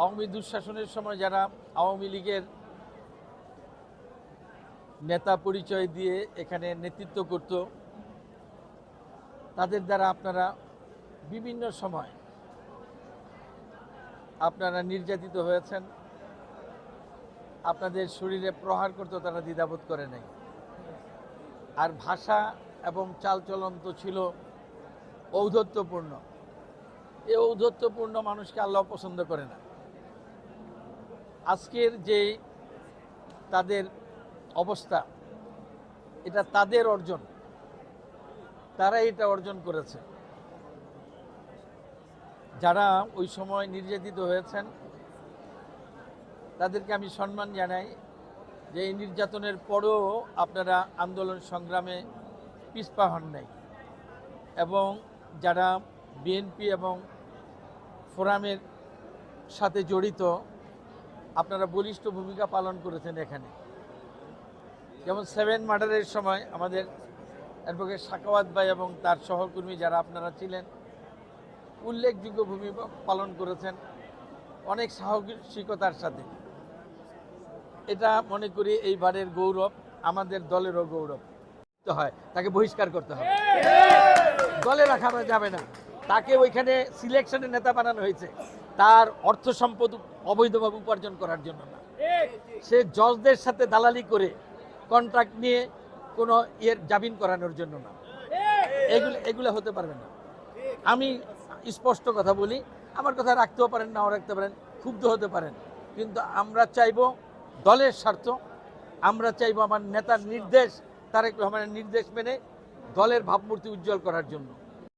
আওয়ামী দুঃশাসনের সময় যারা আওয়ামী লীগের নেতা পরিচয় দিয়ে এখানে নেতৃত্ব করত, তাদের দ্বারা আপনারা বিভিন্ন সময় আপনারা নির্যাতিত হয়েছেন। আপনাদের শরীরে প্রহার করতে তারা দ্বিধাবোধ করে নাই। আর ভাষা এবং চালচলন তো ছিল ঔদ্ধত্যপূর্ণ। এই ঔদ্ধত্যপূর্ণ মানুষকে আল্লাহ পছন্দ করে না। আজকের যে তাদের অবস্থা, এটা তাদের অর্জন, তারা এটা অর্জন করেছে। যারা ওই সময় নির্যাতিত হয়েছেন তাদেরকে আমি সম্মান জানাই যে এই নির্যাতনের পরেও আপনারা আন্দোলন সংগ্রামে পিছপা হন নাই, এবং যারা বিএনপি এবং ফোরামের সাথে জড়িত আপনারা বলিষ্ঠ ভূমিকা পালন করেছেন। এখানে যেমন 7 মার্ডারের সময় আমাদের অ্যাডভোকেট সাখাওয়াত ভাই এবং তার সহকর্মী যারা আপনারা ছিলেন উল্লেখযোগ্য ভূমিকা পালন করেছেন অনেক সাহসিকতার সাথে। এটা মনে করি এইবারের গৌরব, আমাদের দলেরও গৌরব হয়। তাকে বহিষ্কার করতে হবে, দলে রাখা যাবে না। তাকে ওইখানে সিলেকশনের নেতা বানানো হয়েছে তার অর্থ সম্পদ অবৈধভাবে উপার্জন করার জন্য না, সে জজদের সাথে দালালি করে কন্ট্রাক্ট নিয়ে কোনো জামিন করানোর জন্য না। এগুলো হতে পারবে না। আমি স্পষ্ট কথা বলি, আমার কথা রাখতেও পারেন, নাও রাখতে পারেন, ক্ষুব্ধ হতে পারেন, কিন্তু আমরা চাইব দলের স্বার্থ, আমরা চাইব আমার নেতার নির্দেশ, তারেক রহমানের নির্দেশ মেনে দলের ভাবমূর্তি উজ্জ্বল করার জন্য।